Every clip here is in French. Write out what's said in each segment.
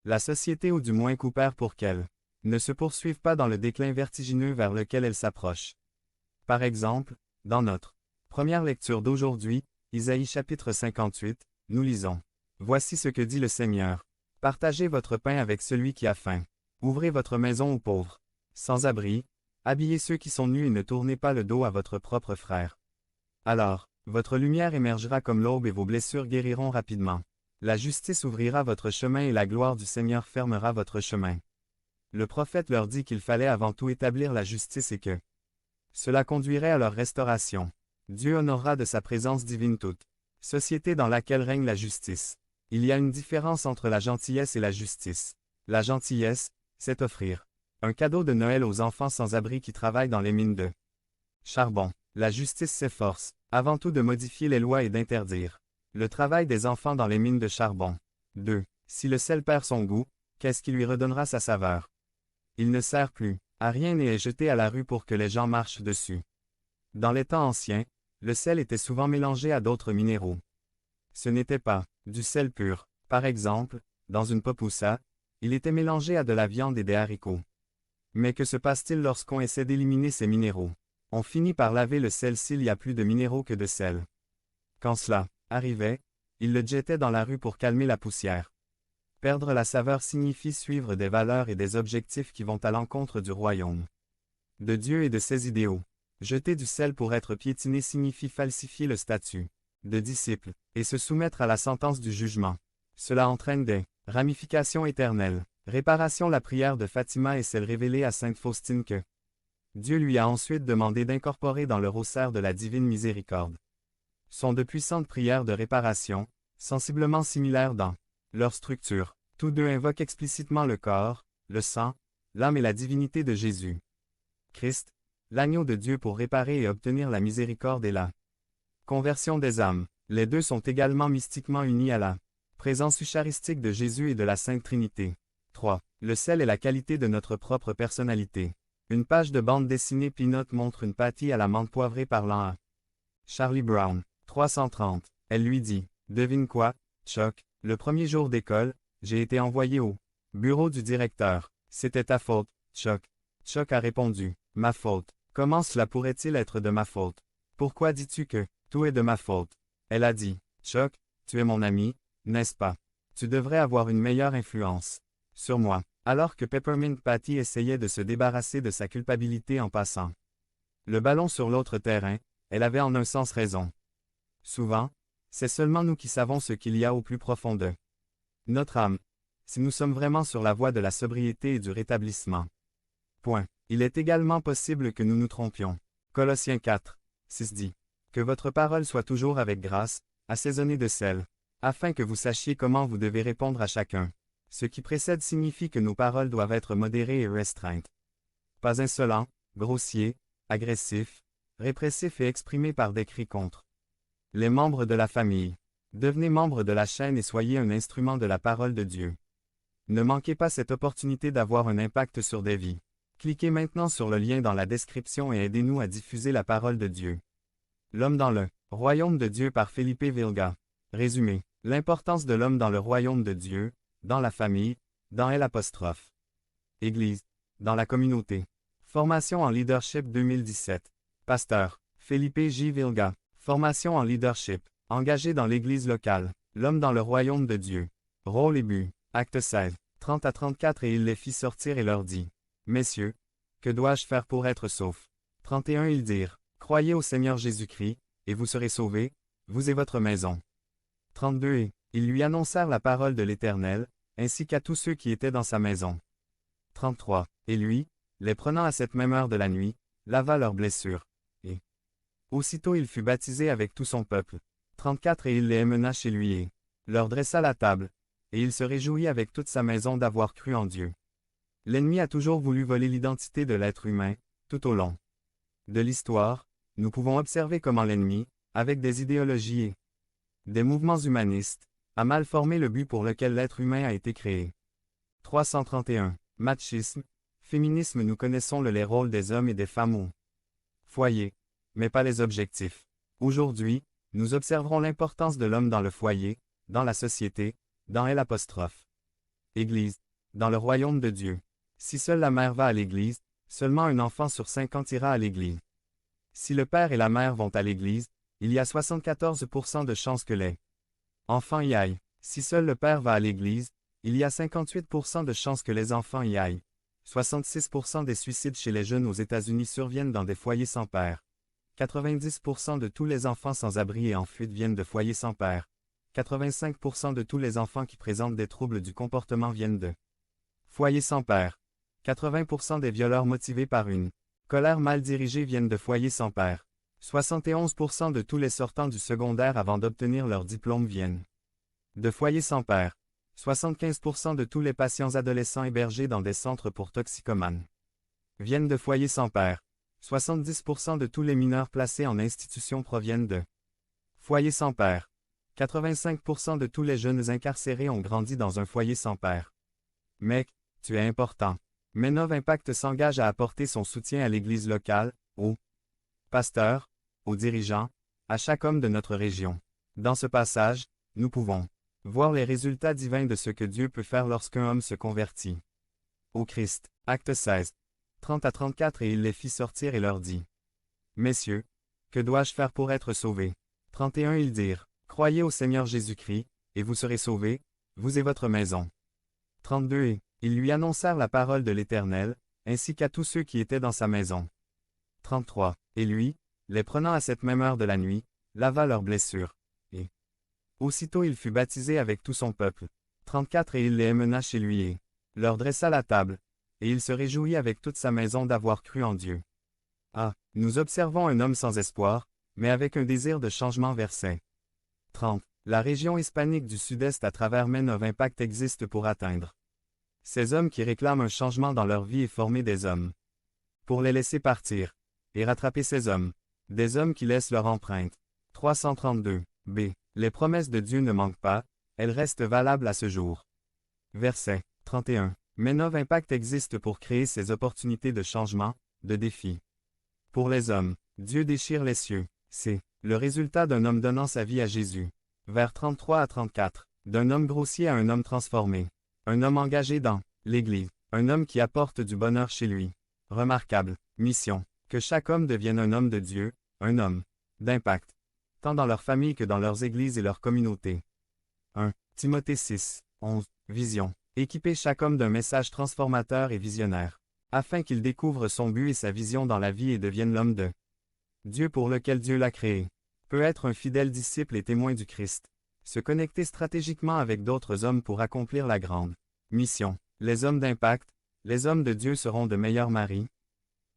la société ou du moins coupèrent pour qu'elle ne se poursuive pas dans le déclin vertigineux vers lequel elle s'approche. Par exemple, dans notre première lecture d'aujourd'hui, Isaïe chapitre 58, nous lisons « Voici ce que dit le Seigneur. Partagez votre pain avec celui qui a faim. Ouvrez votre maison aux pauvres. Sans abri, habillez ceux qui sont nus et ne tournez pas le dos à votre propre frère. Alors, votre lumière émergera comme l'aube et vos blessures guériront rapidement. La justice ouvrira votre chemin et la gloire du Seigneur fermera votre chemin. » Le prophète leur dit qu'il fallait avant tout établir la justice et que cela conduirait à leur restauration. Dieu honorera de sa présence divine toute société dans laquelle règne la justice. Il y a une différence entre la gentillesse et la justice. La gentillesse, c'est offrir un cadeau de Noël aux enfants sans abri qui travaillent dans les mines de charbon. La justice s'efforce, avant tout de modifier les lois et d'interdire le travail des enfants dans les mines de charbon. 2. Si le sel perd son goût, qu'est-ce qui lui redonnera sa saveur? Il ne sert plus à rien et est jeté à la rue pour que les gens marchent dessus. Dans les temps anciens, le sel était souvent mélangé à d'autres minéraux. Ce n'était pas du sel pur. Par exemple, dans une popoussa, il était mélangé à de la viande et des haricots. Mais que se passe-t-il lorsqu'on essaie d'éliminer ces minéraux? On finit par laver le sel s'il y a plus de minéraux que de sel. Quand cela arrivait, il le jetait dans la rue pour calmer la poussière. Perdre la saveur signifie suivre des valeurs et des objectifs qui vont à l'encontre du royaume de Dieu et de ses idéaux. Jeter du sel pour être piétiné signifie falsifier le statut de disciple et se soumettre à la sentence du jugement. Cela entraîne des ramifications éternelles. Réparation. La prière de Fatima est celle révélée à sainte Faustine que Dieu lui a ensuite demandé d'incorporer dans le rosaire de la divine miséricorde. Sont de puissantes prières de réparation, sensiblement similaires dans leur structure. Tous deux invoquent explicitement le corps, le sang, l'âme et la divinité de Jésus Christ, l'agneau de Dieu pour réparer et obtenir la miséricorde et la conversion des âmes. Les deux sont également mystiquement unis à la présence eucharistique de Jésus et de la Sainte Trinité. 3. Le sel est la qualité de notre propre personnalité. Une page de bande dessinée Peanut montre une pâtie à la menthe poivrée parlant à Charlie Brown. 330. Elle lui dit, « Devine quoi, Chuck, le premier jour d'école, j'ai été envoyé au bureau du directeur. C'était ta faute, Chuck. » Chuck a répondu, « Ma faute. Comment cela pourrait-il être de ma faute? Pourquoi dis-tu que tout est de ma faute? » Elle a dit, « Chuck, tu es mon ami, n'est-ce pas? Tu devrais avoir une meilleure influence sur moi. » Alors que Peppermint Patty essayait de se débarrasser de sa culpabilité en passant le ballon sur l'autre terrain, elle avait en un sens raison. Souvent, c'est seulement nous qui savons ce qu'il y a au plus profond de notre âme, si nous sommes vraiment sur la voie de la sobriété et du rétablissement. Point. Il est également possible que nous nous trompions. Colossiens 4, 6 dit, « Que votre parole soit toujours avec grâce, assaisonnée de sel, afin que vous sachiez comment vous devez répondre à chacun. » Ce qui précède signifie que nos paroles doivent être modérées et restreintes. Pas insolents, grossiers, agressifs, répressifs et exprimés par des cris contre les membres de la famille. Devenez membre de la chaîne et soyez un instrument de la parole de Dieu. Ne manquez pas cette opportunité d'avoir un impact sur des vies. Cliquez maintenant sur le lien dans la description et aidez-nous à diffuser la parole de Dieu. L'homme dans le royaume de Dieu par Felipe Vilga. Résumé. L'importance de l'homme dans le royaume de Dieu, dans la famille, dans L'. Église, dans la communauté. Formation en leadership 2017. Pasteur, Felipe J. Vilga. Formation en leadership, engagé dans l'église locale. L'homme dans le royaume de Dieu. Rôle et but. Acte 16, 30 à 34 Et il les fit sortir et leur dit, « Messieurs, que dois-je faire pour être sauf? » 31 Ils dirent, « Croyez au Seigneur Jésus-Christ, et vous serez sauvés, vous et votre maison. » 32 Et ils lui annoncèrent la parole de l'Éternel, ainsi qu'à tous ceux qui étaient dans sa maison. 33 Et lui, les prenant à cette même heure de la nuit, lava leurs blessures. Et aussitôt il fut baptisé avec tout son peuple. 34 Et il les mena chez lui et leur dressa la table, et il se réjouit avec toute sa maison d'avoir cru en Dieu. L'ennemi a toujours voulu voler l'identité de l'être humain, tout au long de l'histoire. Nous pouvons observer comment l'ennemi, avec des idéologies et des mouvements humanistes, a mal formé le but pour lequel l'être humain a été créé. 331. Machisme, féminisme. Nous connaissons les rôles des hommes et des femmes au foyer, mais pas les objectifs. Aujourd'hui, nous observerons l'importance de l'homme dans le foyer, dans la société, dans L'. Église. Dans le royaume de Dieu. Si seule la mère va à l'église, seulement un enfant sur 50 ira à l'église. Si le père et la mère vont à l'église, il y a 74% de chances que les enfants y aillent. Si seul le père va à l'église, il y a 58% de chances que les enfants y aillent. 66% des suicides chez les jeunes aux États-Unis surviennent dans des foyers sans père. 90% de tous les enfants sans abri et en fuite viennent de foyers sans père. 85% de tous les enfants qui présentent des troubles du comportement viennent de foyers sans père. 80% des violeurs motivés par une colère mal dirigée viennent de foyers sans père. 71% de tous les sortants du secondaire avant d'obtenir leur diplôme viennent de foyers sans père. 75% de tous les patients adolescents hébergés dans des centres pour toxicomanes viennent de foyers sans père. 70% de tous les mineurs placés en institution proviennent de foyers sans père. 85% de tous les jeunes incarcérés ont grandi dans un foyer sans père. Mec, tu es important. Menov Impact s'engage à apporter son soutien à l'Église locale, aux pasteurs, aux dirigeants, à chaque homme de notre région. Dans ce passage, nous pouvons voir les résultats divins de ce que Dieu peut faire lorsqu'un homme se convertit au Christ. Acte 16. 30 à 34 Et il les fit sortir et leur dit: Messieurs, que dois-je faire pour être sauvé? 31 Ils dirent: Croyez au Seigneur Jésus-Christ, et vous serez sauvés, vous et votre maison. 32 Et ils lui annoncèrent la parole de l'Éternel, ainsi qu'à tous ceux qui étaient dans sa maison. 33 Et lui, les prenant à cette même heure de la nuit, lava leurs blessures. Et aussitôt il fut baptisé avec tout son peuple. 34 Et il les mena chez lui et leur dressa la table, et il se réjouit avec toute sa maison d'avoir cru en Dieu. Ah, nous observons un homme sans espoir, mais avec un désir de changement verset 30. La région hispanique du Sud-Est à travers Menov Impact existe pour atteindre ces hommes qui réclament un changement dans leur vie et former des hommes pour les laisser partir et rattraper ces hommes, des hommes qui laissent leur empreinte. 332. B. Les promesses de Dieu ne manquent pas, elles restent valables à ce jour. Verset 31. Menov Impact existe pour créer ces opportunités de changement, de défi. Pour les hommes, Dieu déchire les cieux. C'est le résultat d'un homme donnant sa vie à Jésus. Vers 33 à 34. D'un homme grossier à un homme transformé. Un homme engagé dans l'Église. Un homme qui apporte du bonheur chez lui. Remarquable. Mission. Que chaque homme devienne un homme de Dieu, un homme d'impact. Tant dans leur famille que dans leurs églises et leurs communautés. 1. Timothée 6, 11. Vision. Équiper chaque homme d'un message transformateur et visionnaire. Afin qu'il découvre son but et sa vision dans la vie et devienne l'homme de Dieu pour lequel Dieu l'a créé. Peut être un fidèle disciple et témoin du Christ. Se connecter stratégiquement avec d'autres hommes pour accomplir la grande mission. Les hommes d'impact, les hommes de Dieu seront de meilleurs maris,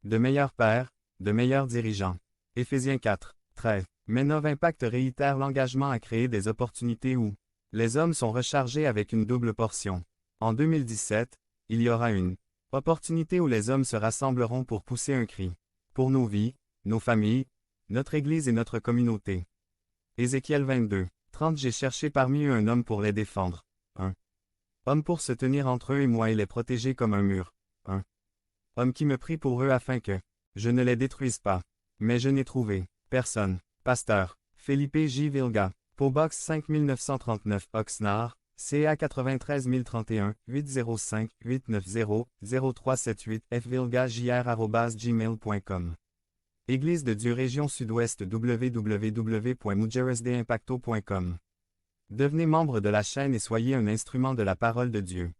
de meilleurs pères, de meilleurs dirigeants. Éphésiens 4, 13. Menov Impact réitère l'engagement à créer des opportunités où les hommes sont rechargés avec une double portion. En 2017, il y aura une opportunité où les hommes se rassembleront pour pousser un cri. Pour nos vies, nos familles, notre Église et notre communauté. Ézéchiel 22, 30 J'ai cherché parmi eux un homme pour les défendre. 1. Homme pour se tenir entre eux et moi et les protéger comme un mur. 1. Homme qui me prie pour eux afin que je ne les détruise pas. Mais je n'ai trouvé personne. Pasteur. Felipe J. Vilga. P.O. Box 5939 Oxnard, CA 93031, 805-890-0378 fvilgajr@gmail.com. Église de Dieu Région Sud-Ouest www.mujeresdeimpacto.com. Devenez membre de la chaîne et soyez un instrument de la parole de Dieu.